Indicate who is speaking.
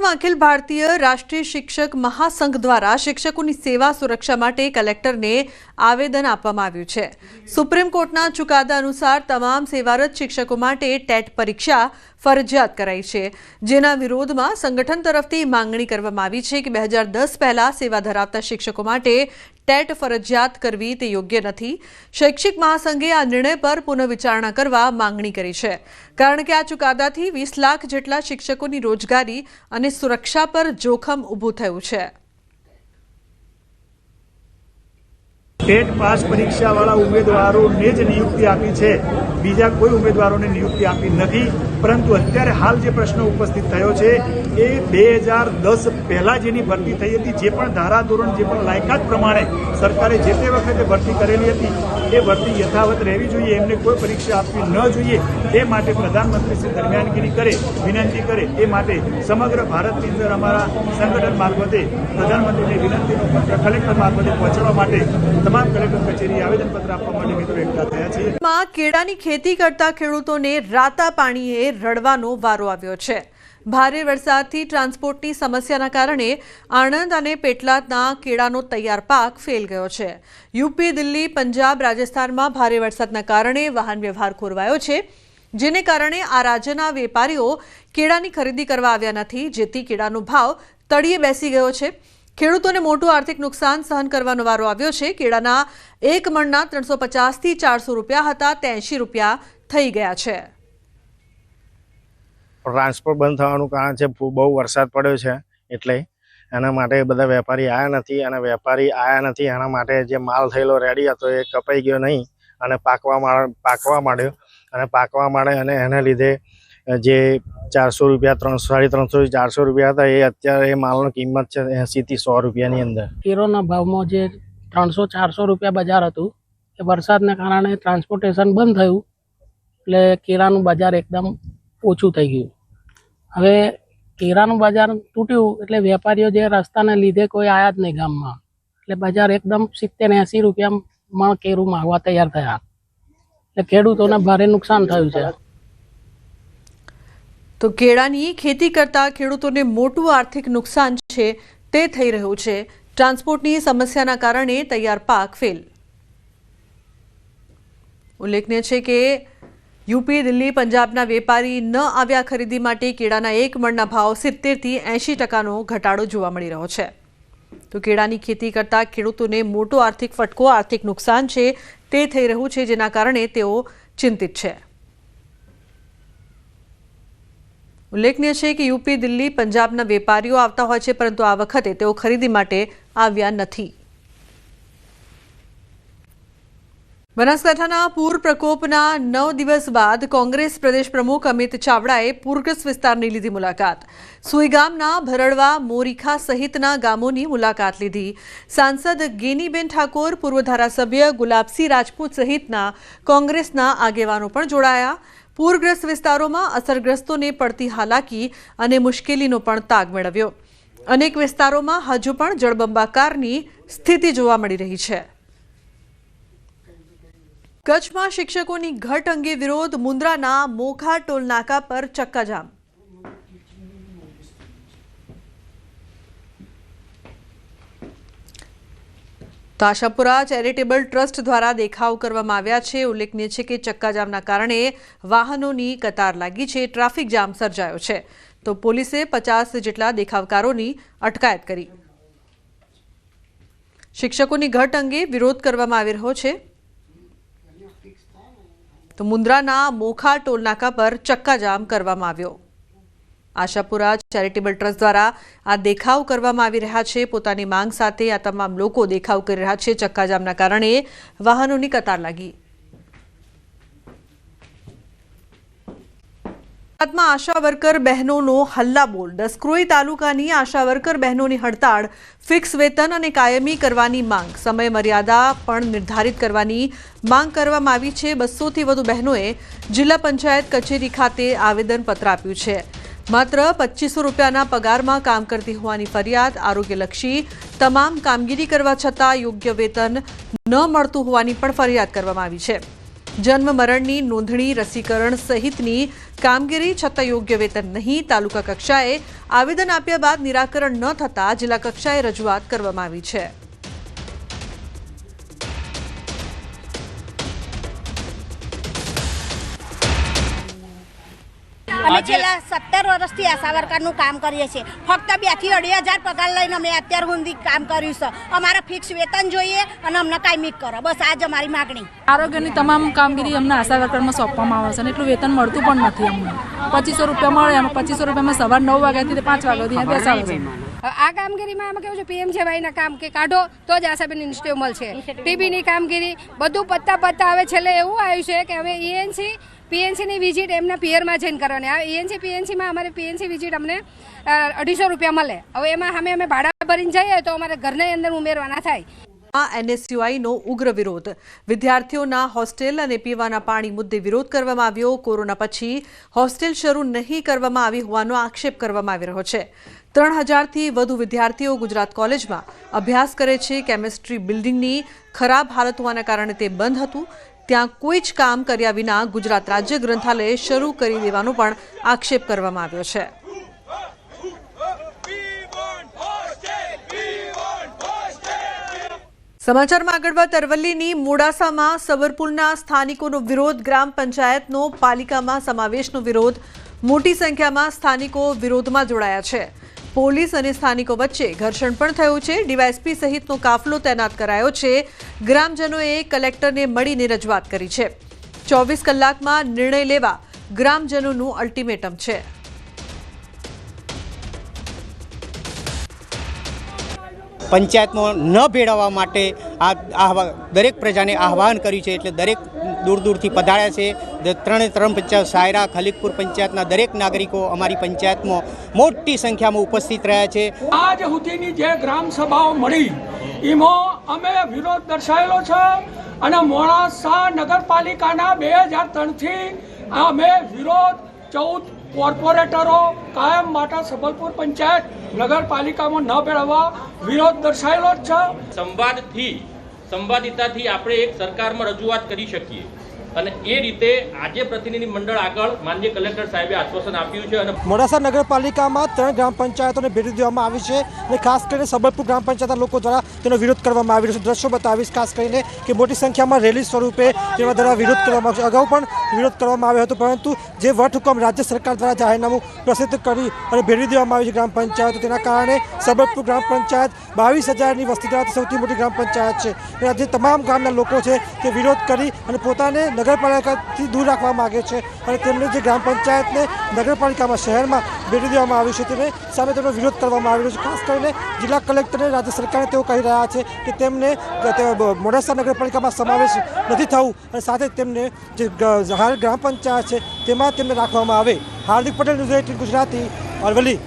Speaker 1: સુરतમાં અખિल ભારતીય રાષ્ટ્રીય શિક્ષક મહાસંઘ દ્વારા શિક્ષકોની સેવા સુરક્ષા માટે કલેક્ટરને આવેદન આપવામાં આવ્યું છે। સુપ્રીમ કોર્ટના ચુકાદા અનુસાર તમામ સેવારત શિક્ષકો માટે ટેટ પરીક્ષા ફરજિયાત કરાઈ છે, જેના વિરોધમાં સંગઠન તરફથી માંગણી કરવામાં આવી છે કે 2010 પહેલા સેવા ધરાવતા શિક્ષકો માટે ટેટ ફરજિયાત કરવી તે યોગ્ય નથી। શૈક્ષિક મહાસંઘે આ નિર્ણય પર પુનઃવિચારણા કરવા માંગણી કરી છે, કારણ કે આ ચુકાદાથી 20 લાખ જેટલા શિક્ષકોની રોજગારી અને સુરક્ષા પર જોખમ ઊભું થયું છે।
Speaker 2: ટેટ પાસ પરીક્ષાવાળા ઉમેદવારોને જ નિયુક્તિ આપી છે, બીજા કોઈ ઉમેદવારોને નિયુક્તિ આપી નથી। પરંતુ અત્યારે હાલ જે પ્રશ્ન ઉપસ્થિત થયો છે એ 2010 પહેલા જેની ભરતી થઈ હતી, જે પણ ધારાધોરણ જે પણ લાયકાત પ્રમાણે સરકારે જે તે વખતે ભરતી કરેલી હતી એ ભરતી યથાવત રહેવી જોઈએ, એમને કોઈ પરીક્ષા આપવી ન જોઈએ। એ માટે પ્રધાનમંત્રી શ્રી દરમિયાનગીરી કરે, વિનંતી કરે, એ માટે સમગ્ર ભારતની અંદર અમારા સંગઠન મારફતે પ્રધાનમંત્રીને વિનંતીનો પત્ર કલેક્ટર મારફતે પહોંચાડવા માટે તમામ કલેક્ટર કચેરી આવેદનપત્ર આપવા માટે મિત્રો એકઠા થયા છીએ।
Speaker 1: કેળાની ખેતી કરતા ખેડૂતોને રાતા પાણીએ રડવાનો વારો આવ્યો છે। ભારે વરસાદથી ટ્રાન્સપોર્ટની સમસ્યાના કારણે આણંદ અને પેટલાદના કેળાનો તૈયાર પાક ફેલ ગયો છે। યુપી, દિલ્હી, પંજાબ, રાજસ્થાનમાં ભારે વરસાદના કારણે વાહન વ્યવહાર ખોરવાયો છે, જેને કારણે આ રાજ્યના વેપારીઓ કેળાની ખરીદી કરવા આવ્યા નથી, જેથી કેળાનો ભાવ તળિયે બેસી ગયો છે। ખેડૂતોને મોટું આર્થિક નુકસાન સહન કરવાનો વારો આવ્યો છે। કેળાના એક મણના 350 થી 400 રૂપિયા હતા, તે 80 રૂપિયા થઈ ગયા છે।
Speaker 3: ટ્રાન્સપોર્ટ બંધ થવાનું કારણ છે બહુ વરસાદ પડ્યો છે, એટલે એના માટે બધા વેપારી આવ્યા નથી, અને વેપારી આવ્યા નથી એના માટે જે માલ થયેલો રેડી હતો એ કપાઈ ગયો નહીં અને પાકવા માંડ્યો, અને પાકવા માંડે અને એને લીધે જે 400 રૂપિયા 350 400 રૂપિયા હતા એ અત્યારે એ માલની કિંમત છે 80 થી 100 રૂપિયાની અંદર।
Speaker 4: કેરોના ભાવમાં જે 300-400 રૂપિયા બજાર હતું એ વરસાદના કારણે ટ્રાન્સપોર્ટેશન બંધ થયું, એટલે કેરાનું બજાર એકદમ ઓછું થઈ ગયું। હવે કેરાનું બજાર તૂટ્યું એટલે વેપારીઓ જે રસ્તાને લીધે કોઈ આયા જ નહીં ગામમાં, એટલે બજાર એકદમ 70-80 રૂપિયામાં કેરું માંગવા તૈયાર થયા, એટલે ખેડૂતોને ભારે નુકસાન થયું છે।
Speaker 1: તો કેળાની ખેતી કરતા ખેડૂતોને મોટું આર્થિક નુકસાન છે તે થઈ રહ્યું છે। ટ્રાન્સપોર્ટની સમસ્યાના કારણે તૈયાર પાક ફેલ। ઉલ્લેખનીય છે કે યુપી, દિલ્હી, પંજાબના વેપારી ન આવ્યા ખરીદી માટે કેળાના એક મણના ભાવ 70 થી 80% ઘટાડો જોવા મળી રહ્યો છે। તો કેળાની ખેતી કરતા ખેડૂતોને મોટો આર્થિક ફટકો, આર્થિક નુકસાન છે તે થઈ રહ્યું છે, જેના કારણે તેઓ ચિંતિત છે। ઉલ્લેખનીય છે કે યુપી, દિલ્હી, પંજાબના વેપારીઓ આવતા હોય છે, પરંતુ આ વખતે તેઓ ખરીદી માટે આવ્યા નથી। બનાસકાંઠાના પૂર પ્રકોપના 9 દિવસ બાદ કોંગ્રેસ પ્રદેશ પ્રમુખ અમિત ચાવડાએ પૂરગ્રસ્ત વિસ્તારની લીધી મુલાકાત। સુઈગામના ભરડવા, મોરીખા સહિતના ગામોની મુલાકાત લીધી। સાંસદ ગેનીબેન ઠાકોર, પૂર્વ ધારાસભ્ય ગુલાબસિંહ રાજપૂત સહિતના કોંગ્રેસના આગેવાનો પણ જોડાયા। પૂરગ્રસ્ત વિસ્તારોમાં અસરગ્રસ્તોને પડતી હાલાકી અને મુશ્કેલીનો પણ તાગ મેળવ્યો। અનેક વિસ્તારોમાં હજુ પણ જળબંબાકારની સ્થિતિ જોવા મળી રહી છે। કચ્છમાં શિક્ષકોની ઘટ અંગે વિરોધ, મુન્દ્રાના મોખા ટોલ નાકા પર ચક્કાજામ। તો આશાપુરા ચેરિટેબલ ટ્રસ્ટ દ્વારા દેખાવ કરવામાં આવ્યા છે। ઉલ્લેખનીય છે કે ચક્કાજામના કારણે વાહનોની કતાર લાગી છે, ટ્રાફિક જામ સર્જાયો છે। તો પોલીસે 50 જેટલા દેખાવકારોની અટકાયત કરી। શિક્ષકોની ઘટ અંગે વિરોધ કરવામાં આવી રહ્યો છે। તો મુન્દ્રાના મોખા ટોલનાકા પર ચક્કાજામ કરવામાં આવ્યો। આશાપુરા ચેરિટેબલ ટ્રસ્ટ દ્વારા આ દેખાવ કરવામાં આવી રહ્યા છે। પોતાની માંગ સાથે આ તમામ લોકો દેખાવ કરી રહ્યા છે। ચક્કાજામના કારણે વાહનોની કતાર લાગી। ગુજરાતમાં આશા વર્કર બહેનોનો હલ્લાબોલ। ડસક્રોઈ તાલુકાની આશા વર્કર બહેનોની હડતાળ, ફિક્સ વેતન અને કાયમી કરવાની માંગ, સમય મર્યાદા પણ નિર્ધારિત કરવાની માંગ કરવામાં આવી છે। 200થી વધુ બહેનોએ જિલ્લા પંચાયત કચેરી ખાતે આવેદનપત્ર આપ્યું છે। માત્ર 2500 રૂપિયાના પગારમાં કામ કરતી હોવાની ફરિયાદ, આરોગ્યલક્ષી તમામ કામગીરી કરવા છતાં યોગ્ય વેતન ન મળતું હોવાની પણ ફરિયાદ કરવામાં આવી છે। જન્મ મરણની નોંધણી, રસીકરણ સહિતની કામગીરી છતાં યોગ્ય વેતન નહીં. તાલુકા કક્ષાએ આવેદન આપ્યા બાદ નિરાકરણ ન થતાં જિલ્લા કક્ષાએ રજૂઆત કરવામાં આવી છે.
Speaker 5: અમે છેલ્લા 17 વર્ષથી આશા વર્કરનું કામ કરીએ છીએ. ફક્ત 2 થી 2.5 પગાર લઈને અમે અત્યાર સુધી કામ કર્યું છે. અમારા ફિક્સ વેતન જોઈએ અને અમને કાયમી કરો. બસ આ જ અમારી માગણી.
Speaker 6: આરોગ્યની તમામ કામગીરી અમને આશા વર્કરમાં સોંપવામાં આવે છે અને એટલું વેતન મળતું પણ નથી. અમને 2500 રૂપિયા મળે, એમાં 2500 રૂપિયામાં સવાર 9 વાગ્યાથી 5 વાગ્યા સુધી બેસાડે છે.
Speaker 7: આ કામગીરીમાં આમાં કેવું છે, પીએમજેવાયના કામ કે કાઢો તો જ આશાબેન ઇન્સ્ટિટ્યૂટ મળશે. ટીબીની કામગીરી બધું પત્તા હવે છેલ્લે એવું આવ્યું છે કે હવે ઈએનસી પીએનસીની વિઝિટ એમના પિયરમાં જઈને કરવાની. આ ઈએનસી પીએનસીમાં અમારે પીએનસી વિઝિટ અમને 250 રૂપિયા મળે. હવે એમાં અમે ભાડા ભરીને જઈએ તો અમારે ઘરની અંદર ઉમેરવાના થાય.
Speaker 1: NSUIનો ઉગ્ર વિરોધ. વિદ્યાર્થીઓના હોસ્ટેલ અને પીવાના પાણી મુદ્દે વિરોધ કરવામાં આવ્યો. કોરોના પછી હોસ્ટેલ શરૂ નહીં કરવામાં આવી હોવાનો આક્ષેપ કરવામાં આવી રહ્યો છે. 3000થી વધુ વિદ્યાર્થીઓ ગુજરાત કોલેજમાં અભ્યાસ કરે છે. કેમિસ્ટ્રી બિલ્ડિંગની ખરાબ હાલત હોવાના કારણે તે બંધ હતું. ત્યાં કોઈ જ કામ કર્યા વિના ગુજરાત રાજ્ય ગ્રંથાલય શરૂ કરી દેવાનો પણ આક્ષેપ કરવામાં આવ્યો છે. સમાચારમાં આગળ વાત અરવલ્લીની મોડાસામાં સબરપુરના સ્થાનિકોનો વિરોધ. ગ્રામ પંચાયતનો પાલિકામાં સમાવેશનો વિરોધ. મોટી સંખ્યામાં સ્થાનિકો વિરોધમાં જોડાયા છે. પોલીસ અને સ્થાનિકો વચ્ચે ઘર્ષણ પણ થયું છે. ડીવાયએસપી સહિતનો કાફલો તૈનાત કરાયો છે. ગ્રામજનોએ કલેક્ટરને મળીને રજૂઆત કરી છે. 24 કલાકમાં નિર્ણય લેવા ગ્રામજનોનું અલ્ટિમેટમ છે.
Speaker 8: પંચાયતમાં ન ભેળવવા માટે દરેક પ્રજાને આહવાન કર્યું છે. એટલે દરેક દૂર દૂરથી પધાર્યા છે. 3 પંચાયત, સાયરા, ખલીકપુર પંચાયતના દરેક નાગરિકો અમારી પંચાયતમાં મોટી સંખ્યામાં ઉપસ્થિત રહ્યા છે.
Speaker 9: આજ સુધીની જે ગ્રામ સભાઓ મળી એમાં અમે વિરોધ દર્શાવેલો છે અને મોડાસા નગરપાલિકાના 2003થી અમે વિરોધ 14 કોર્પોરેટરો કાયમ માટે સબલપુર પંચાયત નગરપાલિકામાં ન ભેળવવા વિરોધ દર્શાવેલો જ છે.
Speaker 10: સંવાદિતાથી આપણે એક સરકારમાં રજૂઆત કરી શકીએ અને એ રીતે આજે પ્રતિનિધિ મંડળ આગળ માનનીય કલેક્ટર સાહેબે આશ્વાસન આપ્યું છે. અને
Speaker 11: મોડાસા નગરપાલિકામાં 3 ગ્રામ પંચાયતોને ભેટી દેવામાં આવી છે અને ખાસ કરીને સબલપુર ગ્રામ પંચાયતના લોકો દ્વારા તેનો વિરોધ કરવામાં આવી રહ્યો છે. દ્રશ્યો બતાવીશ ખાસ કરીને કે મોટી સંખ્યામાં રેલી સ્વરૂપે તેના દ્વારા વિરોધ કરવામાં આવ્યો છે. અગાઉ પણ વિરોધ કરવામાં આવ્યો હતો, પરંતુ જે વટહુકમ રાજ્ય સરકાર દ્વારા જાહેરનામું પ્રસિદ્ધ કરી અને ભેટી દેવામાં આવ્યું છે ગ્રામ પંચાયતો, તેના કારણે સબલપુર ગ્રામ પંચાયત 22,000ની વસ્તી ધરાવતી સૌથી મોટી ગ્રામ પંચાયત છે. અને આજે તમામ ગામના લોકો છે તે વિરોધ કરી અને પોતાને નગરપાલિકાથી દૂર રાખવા માગે છે અને તેમને જે ગ્રામ પંચાયતને નગરપાલિકામાં શહેરમાં ભેટી દેવામાં આવ્યું છે તેને સામે તેમનો વિરોધ કરવામાં આવી રહ્યો છે. ખાસ કરીને જિલ્લા કલેક્ટરને રાજ્ય સરકારને તેઓ કહી રહ્યા છે કે તેમને મોડાસા નગરપાલિકામાં સમાવેશ નથી થવું અને સાથે તેમને જે હાલ ગ્રામ પંચાયત છે તેમાં તેમને રાખવામાં આવે. હાર્દિક પટેલ, ન્યૂઝ 18 ગુજરાતી, અરવલ્લી.